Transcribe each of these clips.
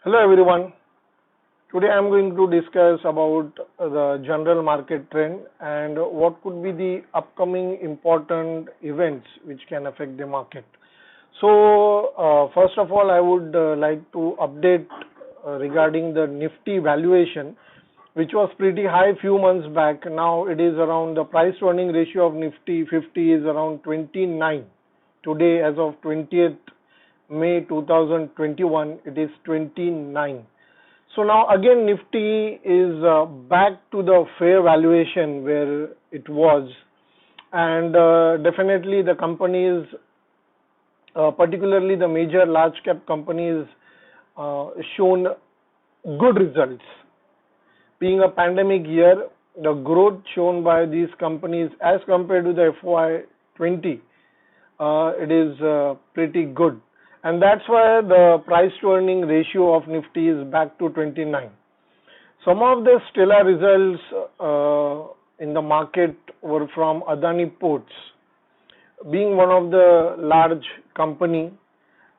Hello everyone. Today I am going to discuss about the general market trend and what could be the upcoming important events which can affect the market. So first of all I would like to update regarding the Nifty valuation, which was pretty high few months back. Now it is around, the price to earning ratio of Nifty 50 is around 29. Today as of 20th May 2021 it is 29. So now again Nifty is back to the fair valuation where it was, and definitely the companies, particularly the major large cap companies, shown good results. Being a pandemic year, the growth shown by these companies as compared to the FY20, it is pretty good, and that's why the price to earning ratio of Nifty is back to 29. Some of the stellar results in the market were from Adani Ports, being one of the large company.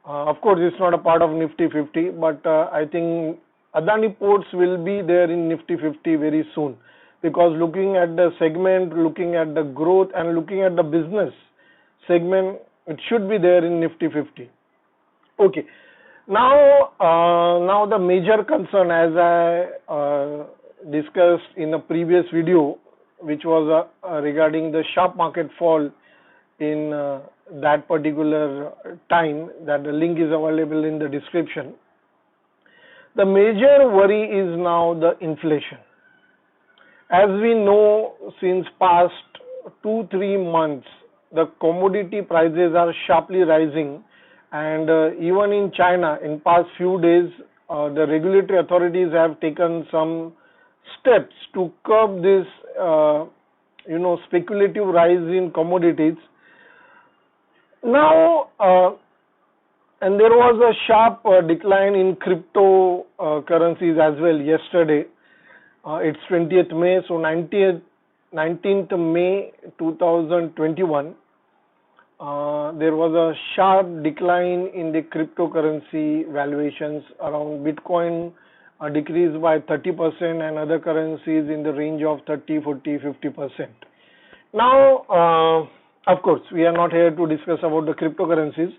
Of course, it's not a part of Nifty 50, but I think Adani Ports will be there in Nifty 50 very soon, because looking at the segment, looking at the growth, and looking at the business segment, it should be there in Nifty 50. Okay. Now the major concern, as I discussed in a previous video, which was regarding the sharp market fall in that particular time, that the link is available in the description. The major worry is now the inflation. As we know, since past 2-3 months, the commodity prices are sharply rising, and even in China, in past few days, the regulatory authorities have taken some steps to curb this, speculative rise in commodities. Now, and there was a sharp decline in crypto currencies as well yesterday. It's 20th May, so 19th May 2021. There was a sharp decline in the cryptocurrency valuations. Around Bitcoin decreased by 30%, and other currencies in the range of 30, 40, 50%. Now, of course, we are not here to discuss about the cryptocurrencies,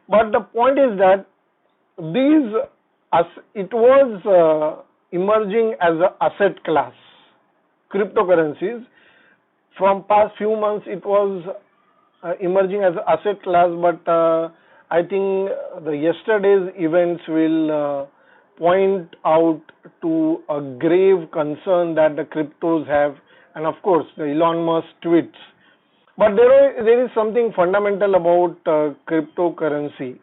but the point is that it was emerging as an asset class. Cryptocurrencies, from past few months, it was emerging as an asset class, but I think the yesterday's events will point out to a grave concern that the cryptos have, and of course the Elon Musk tweets. But there is something fundamental about cryptocurrency,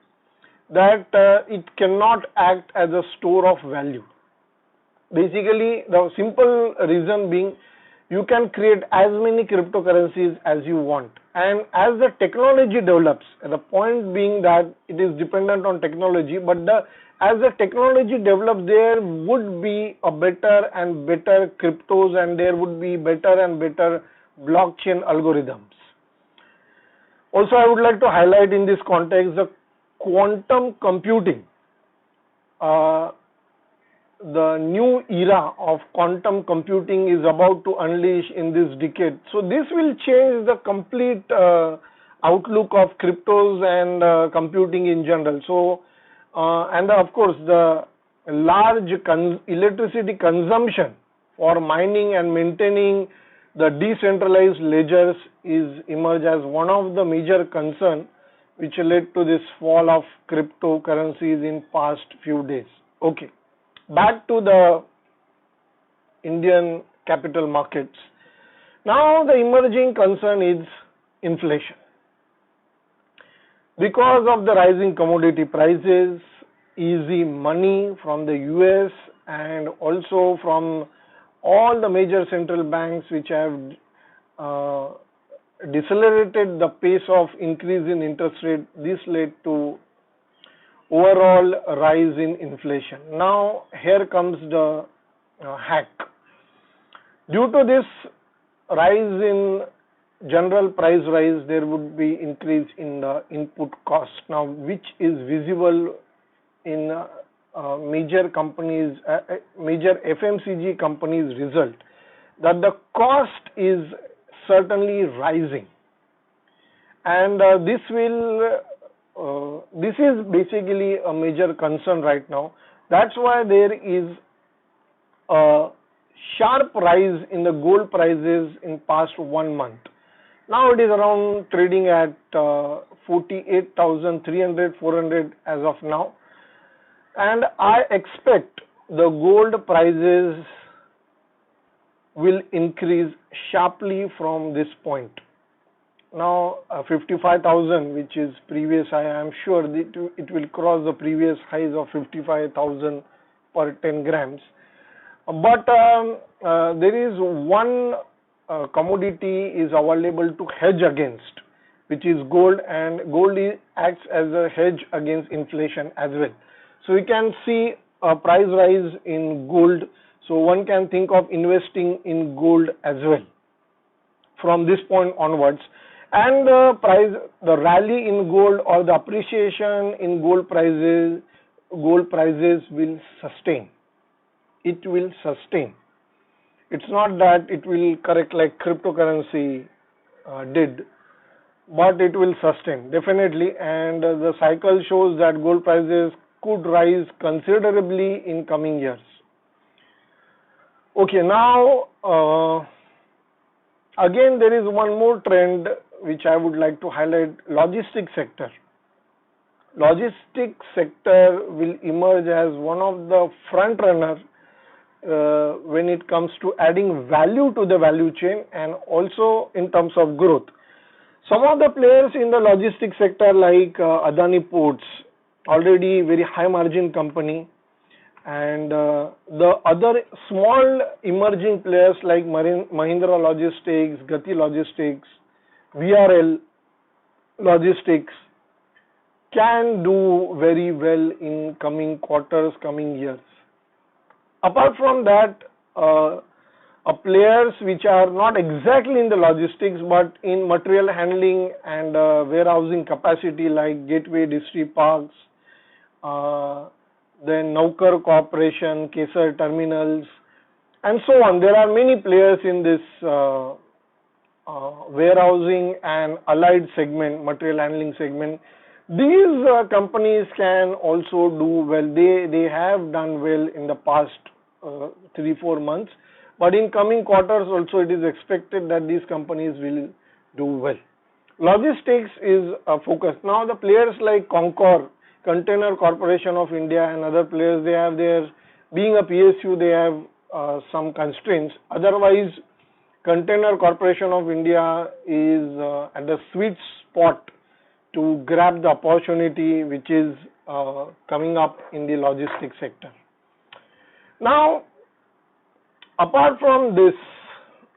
that it cannot act as a store of value. Basically, the simple reason being, you can create as many cryptocurrencies as you want, and as the technology develops, the point being that it is dependent on technology, but as the technology develops, there would be a better and better cryptos, and there would be better and better blockchain algorithms. Also, I would like to highlight in this context the quantum computing. The new era of quantum computing is about to unleash in this decade. So this will change the complete outlook of cryptos and computing in general. So, and of course, the large electricity consumption for mining and maintaining the decentralized ledgers is emerged as one of the major concerns, which led to this fall of cryptocurrencies in past few days. Okay. Back to the Indian capital markets. Now the emerging concern is inflation. Because of the rising commodity prices, easy money from the US, and also from all the major central banks which have decelerated the pace of increase in interest rate, this led to overall rise in inflation. Now here comes the hack. Due to this rise in general price rise, there would be increase in the input cost, now which is visible in major companies, major FMCG companies' result, that the cost is certainly rising, and this is basically a major concern right now. That's why there is a sharp rise in the gold prices in past 1 month. Now it is around trading at 48,300, 400 as of now, and I expect the gold prices will increase sharply from this point. Now 55,000, which is previous high, I am sure it will cross the previous highs of 55,000 per 10 grams. But there is one commodity is available to hedge against, which is gold, and gold acts as a hedge against inflation as well. So we can see a price rise in gold, so one can think of investing in gold as well from this point onwards. And the rally in gold or the appreciation in gold prices will sustain. It will sustain. It's not that it will correct like cryptocurrency did, but it will sustain definitely, and the cycle shows that gold prices could rise considerably in coming years. Okay, now again there is one more trend which I would like to highlight: logistics sector. Logistics sector will emerge as one of the front runner when it comes to adding value to the value chain and also in terms of growth. Some of the players in the logistics sector like Adani Ports, already very high margin company, and the other small emerging players like Mahindra Logistics, Gati Logistics, VRL Logistics can do very well in coming quarters, coming years. Apart from that, players which are not exactly in the logistics but in material handling and warehousing capacity like Gateway Distriparks, then Naukar Corporation, Kesar Terminals, and so on. There are many players in this warehousing and allied segment, material handling segment. These companies can also do well. They have done well in the past 3-4 months, but in coming quarters also it is expected that these companies will do well. Logistics is a focus. Now the players like Concor, Container Corporation of India, and other players, they have their, being a PSU, they have some constraints. Otherwise, Container Corporation of India is at the sweet spot to grab the opportunity which is coming up in the logistics sector. Now, apart from this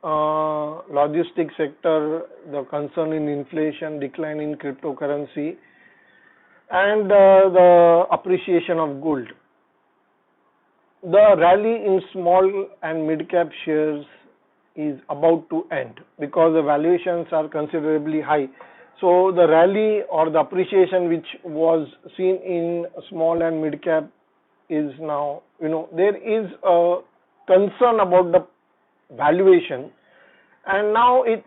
logistics sector, the concern in inflation, decline in cryptocurrency, and the appreciation of gold, the rally in small and mid-cap shares is about to end because the valuations are considerably high. So the rally or the appreciation which was seen in small and mid-cap is now, there is a concern about the valuation, and now it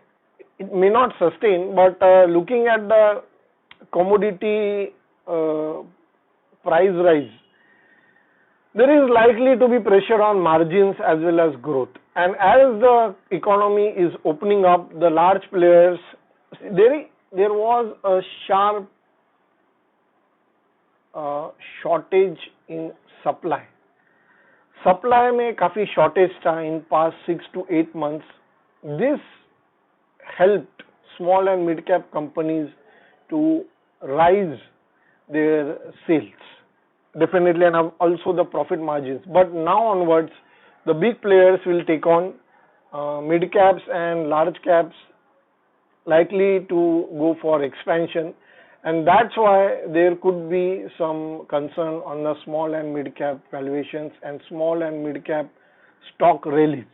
may not sustain, but looking at the commodity price rise, there is likely to be pressure on margins as well as growth. And as the economy is opening up, the large players, there was a sharp shortage in supply. Supply में काफी shortage था in past 6 to 8 months. This helped small and mid cap companies to rise their sales, definitely, and also the profit margins. But now onwards, the big players will take on mid caps and large caps, likely to go for expansion, and that's why there could be some concern on the small and mid cap valuations and small and mid cap stock rallies.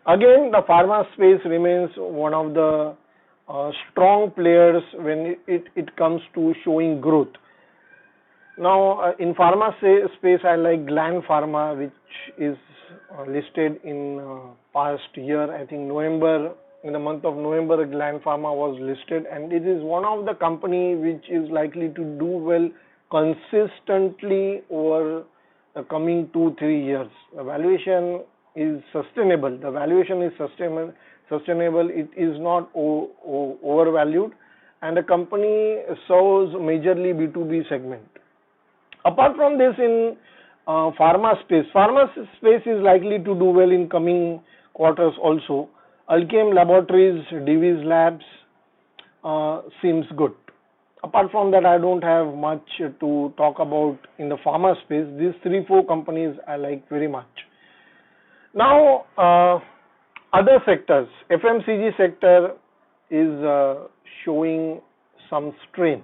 Again, the pharma space remains one of the strong players when it comes to showing growth. Now, in pharma space, I like Gland Pharma, which is listed in past year. I think November, in the month of November, Gland Pharma was listed, and it is one of the company which is likely to do well consistently over the coming 2-3 years. The valuation is sustainable. The valuation is sustainable. It is not overvalued, and the company serves majorly B2B segment. Apart from this, in pharma space is likely to do well in coming quarters also. Alkem Laboratories, Divi's Labs seems good. Apart from that, I don't have much to talk about in the pharma space. These 3-4 companies I like very much. Now, other sectors, FMCG sector is showing some strain.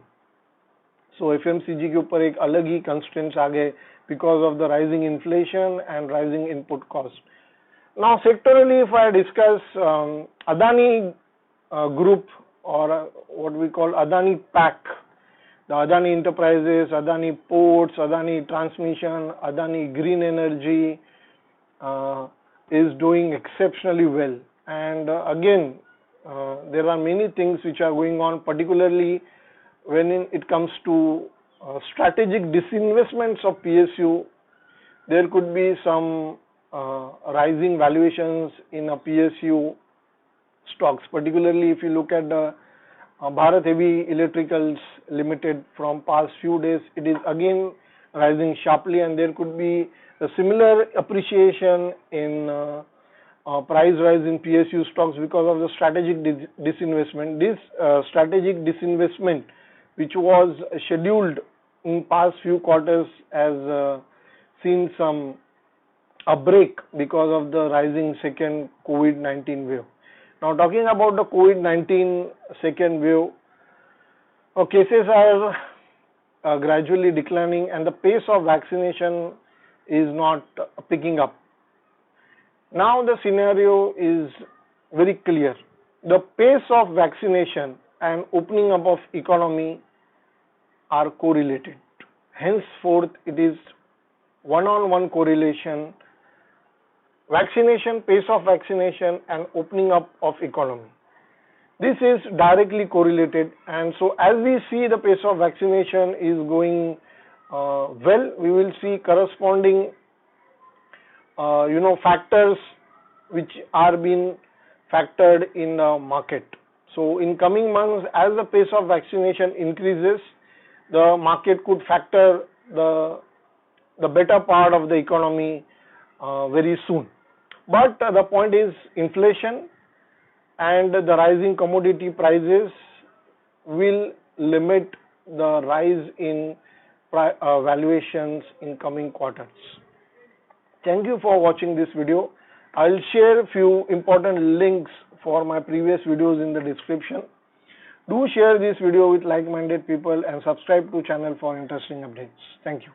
So FMCG के ऊपर एक अलग ही constraints आ गए because of the rising inflation and rising input cost. Now sectorally, if I discuss Adani Group, or what we call Adani Pack, the Adani Enterprises, Adani Ports, Adani Transmission, Adani Green Energy is doing exceptionally well. And again, there are many things which are going on, particularly when it comes to strategic disinvestments of PSU. There could be some rising valuations in a PSU stocks, particularly if you look at the Bharat Heavy Electricals Limited from past few days. It is again rising sharply, and there could be a similar appreciation in price rise in PSU stocks because of the strategic disinvestment. This strategic disinvestment, which was scheduled in past few quarters, has seen a break because of the rising second COVID-19 wave. Now, talking about the COVID-19 second wave, cases are gradually declining, and the pace of vaccination is not picking up. Now the scenario is very clear. The pace of vaccination and opening up of economy are correlated. Henceforth, it is one-on-one correlation. Vaccination, pace of vaccination, and opening up of economy. This is directly correlated, and so as we see the pace of vaccination is going well, we will see corresponding factors which are being factored in the market. So in coming months, as the pace of vaccination increases, the market could factor the better part of the economy very soon. But the point is, inflation and the rising commodity prices will limit the rise in valuations in coming quarters. Thank you for watching this video. I'll share a few important links for my previous videos in the description. Do share this video with like-minded people and subscribe to channel for interesting updates. Thank you.